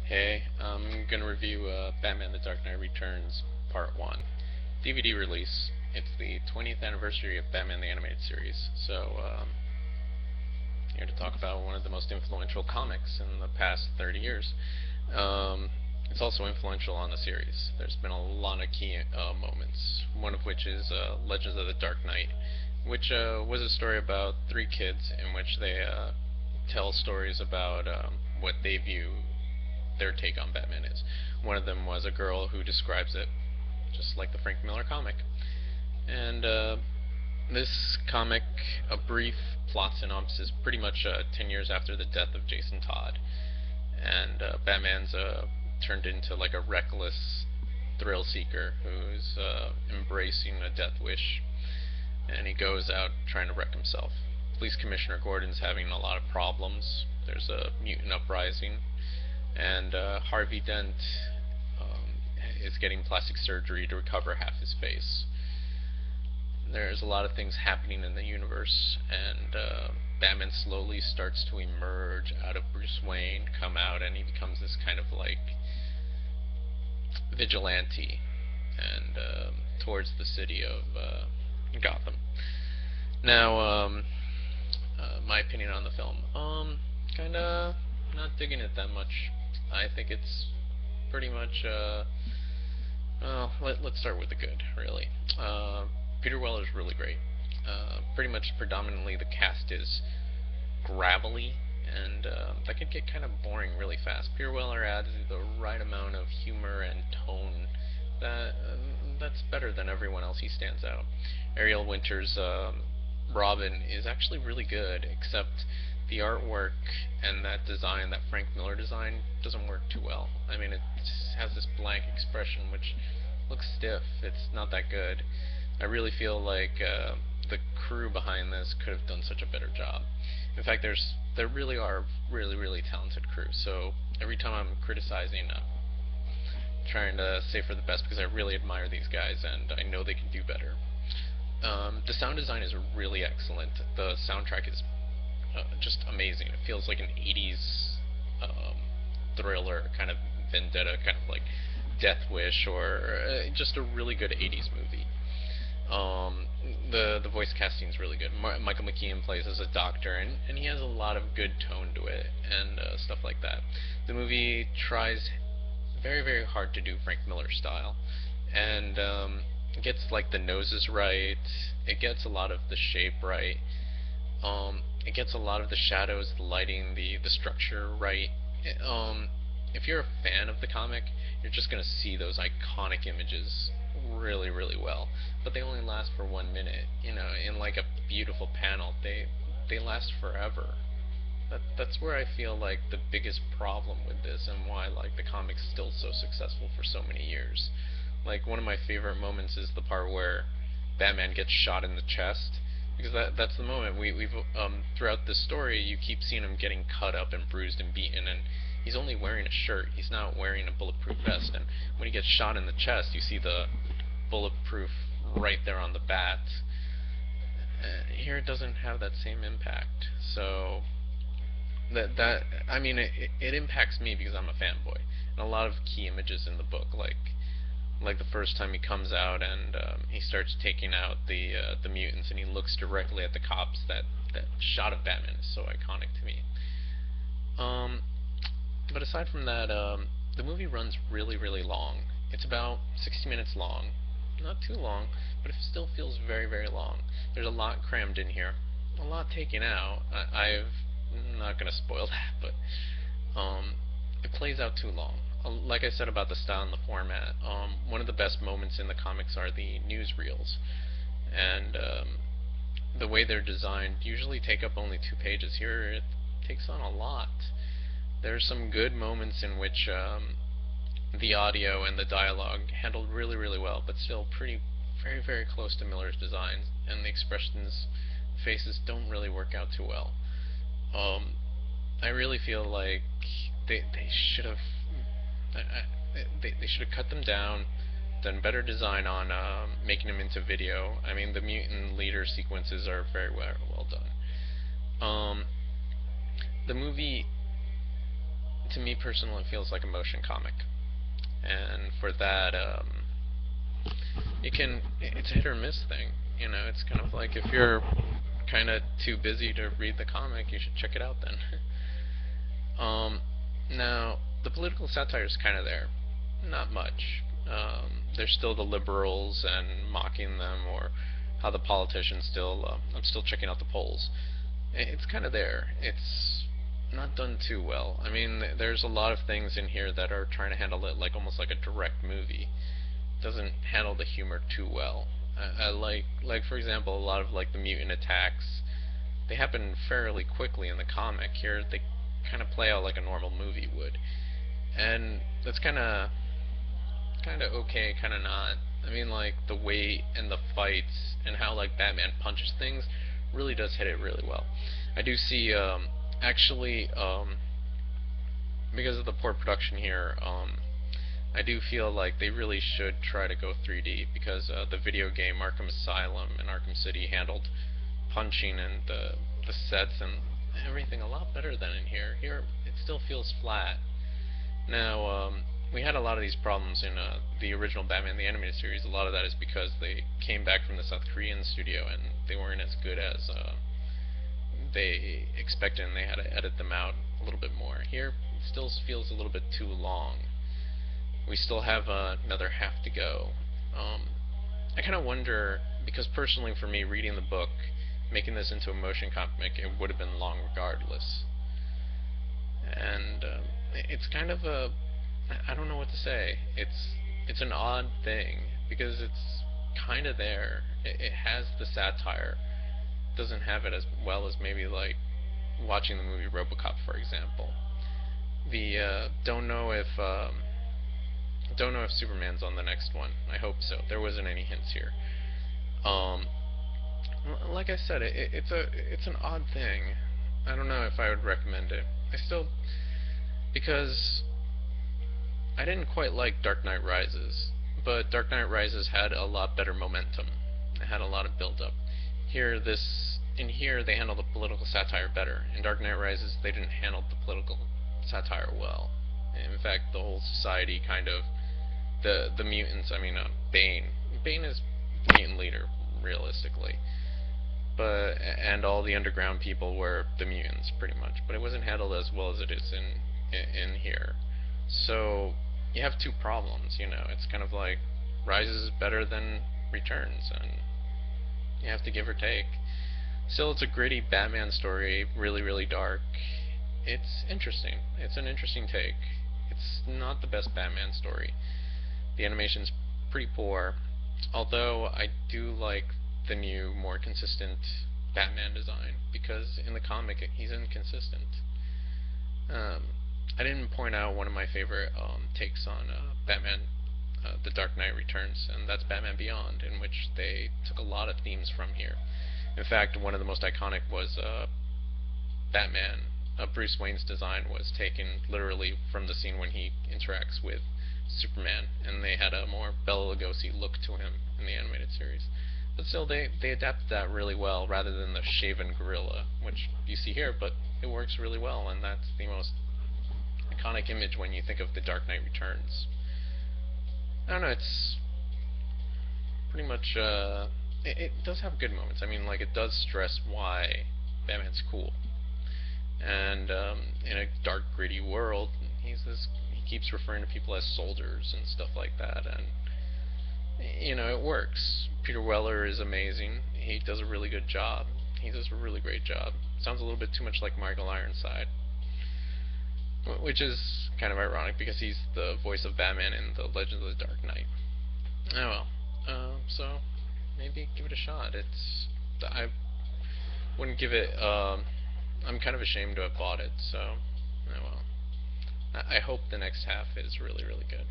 Hey, I'm gonna review Batman: The Dark Knight Returns Part 1 DVD release. It's the 20th anniversary of Batman the Animated Series, so here to talk about one of the most influential comics in the past 30 years. Um, it's also influential on the series. There's been a lot of key moments, one of which is Legends of the Dark Knight, which was a story about three kids in which they tell stories about what they view their take on Batman is. One of them was a girl who describes it just like the Frank Miller comic. And this comic, a brief plot synopsis, is pretty much 10 years after the death of Jason Todd. And Batman's turned into like a reckless thrill seeker who's embracing a death wish. And he goes out trying to wreck himself. Police Commissioner Gordon's having a lot of problems. There's a mutant uprising, and Harvey Dent is getting plastic surgery to recover half his face. There's a lot of things happening in the universe, and Batman slowly starts to emerge out of Bruce Wayne, come out, and he becomes this kind of like vigilante, and towards the city of Gotham. Now, my opinion on the film, kinda not digging it that much. I think it's pretty much, well, let's start with the good, really. Peter Weller's really great. Pretty much predominantly the cast is gravelly, and that could get kind of boring really fast. Peter Weller adds the right amount of humor and tone that's better than everyone else. He stands out. Ariel Winter's Robin is actually really good, except the artwork and that design, that Frank Miller design, doesn't work too well. I mean, it has this blank expression which looks stiff. It's not that good. I really feel like the crew behind this could have done such a better job. In fact, there really are really talented crew. So every time I'm criticizing, I'm trying to say for the best because I really admire these guys and I know they can do better. The sound design is really excellent. The soundtrack is just amazing. It feels like an 80s thriller, kind of vendetta, kind of like Death Wish, or just a really good 80s movie. The voice casting is really good. Michael McKean plays as a doctor, and he has a lot of good tone to it, and stuff like that. The movie tries very hard to do Frank Miller style, and it gets like the noses right. It gets a lot of the shape right. It gets a lot of the shadows, the lighting, the structure right. If you're a fan of the comic, you're just gonna see those iconic images really well. But they only last for 1 minute. You know, in like a beautiful panel, they last forever. That's where I feel like the biggest problem with this, and why like the comic's still so successful for so many years. Like one of my favorite moments is the part where Batman gets shot in the chest, because that's the moment we've throughout this story you keep seeing him getting cut up and bruised and beaten, and he's only wearing a shirt. He's not wearing a bulletproof vest, and when he gets shot in the chest, you see the bulletproof right there on the bat. Here it doesn't have that same impact. So that I mean it impacts me because I'm a fanboy, and a lot of key images in the book, like the first time he comes out and he starts taking out the mutants, and he looks directly at the cops. That shot of Batman is so iconic to me. But aside from that, the movie runs really long. It's about 60 minutes long, not too long, but it still feels very long. There's a lot crammed in here, a lot taken out. I'm not gonna spoil that, but it plays out too long. Like I said about the style and the format, one of the best moments in the comics are the newsreels, and the way they're designed usually take up only 2 pages. Here it takes on a lot. There's some good moments in which the audio and the dialogue handled really well, but still very close to Miller's design, and the expressions, faces don't really work out too well. I really feel like they should have they should have cut them down, done better design on making them into video. I mean, the mutant leader sequences are very well done. The movie to me personally, it feels like a motion comic, and for that, it's a hit or miss thing. It's kind of like if you're kind of too busy to read the comic, you should check it out then. Now, the political satire is kind of there. Not much. There's still the liberals and mocking them, or how the politicians still. I'm still checking out the polls. It's kind of there. It's not done too well. I mean, there's a lot of things in here that are trying to handle it like almost like a direct movie. It doesn't handle the humor too well. I like for example, a lot of like the mutant attacks. They happen fairly quickly in the comic. Here, they kind of play out like a normal movie would, and that's kind of okay, kind of not. I mean, like the weight and the fights and how like Batman punches things really does hit it really well. I do see actually because of the poor production here, I do feel like they really should try to go 3D because the video game Arkham Asylum and Arkham City handled punching and the sets and everything a lot better than in here. Here, it still feels flat. Now, we had a lot of these problems in the original Batman the Animated Series. A lot of that is because they came back from the South Korean studio and they weren't as good as they expected, and they had to edit them out a little bit more. Here, it still feels a little bit too long. We still have another half to go. I kind of wonder, because personally for me, reading the book, making this into a motion comic, it would have been long regardless. And it's kind of a, I don't know what to say. It's an odd thing because it's kind of there. It has the satire. It doesn't have it as well as maybe like watching the movie RoboCop, for example. The don't know if Superman's on the next one. I hope so. There wasn't any hints here. Um, like I said, it's an odd thing. I don't know if I would recommend it. I still, because I didn't quite like Dark Knight Rises, but Dark Knight Rises had a lot better momentum. It had a lot of build-up. In here they handle the political satire better. In Dark Knight Rises, they didn't handle the political satire well. In fact, the whole society kind of, the mutants. I mean, Bane. Bane is the mutant leader, realistically. And all the underground people were the mutants, pretty much. But it wasn't handled as well as it is in here. So you have two problems. It's kind of like Rises is better than Returns, and you have to give or take. Still, it's a gritty Batman story, really, really dark. It's interesting. It's an interesting take. It's not the best Batman story. The animation's pretty poor, although I do like the new, more consistent Batman design, because in the comic he's inconsistent. I didn't point out one of my favorite takes on Batman, The Dark Knight Returns, and that's Batman Beyond, in which they took a lot of themes from here. In fact, one of the most iconic was Batman. Bruce Wayne's design was taken literally from the scene when he interacts with Superman, and they had a more Bela Lugosi look to him in the animated series. But still, they adapted that really well, rather than the shaven gorilla, which you see here, but it works really well, and that's the most iconic image when you think of The Dark Knight Returns. I don't know, it's pretty much, it does have good moments. I mean, like, it does stress why Batman's cool. And in a dark, gritty world, he keeps referring to people as soldiers and stuff like that, and it works. Peter Weller is amazing. He does a really good job. He does a really great job. Sounds a little bit too much like Michael Ironside, which is kind of ironic because he's the voice of Batman in The Legend of the Dark Knight. Oh well. So maybe give it a shot. I wouldn't give it. I'm kind of ashamed to have bought it. So, oh well. I hope the next half is really, really good.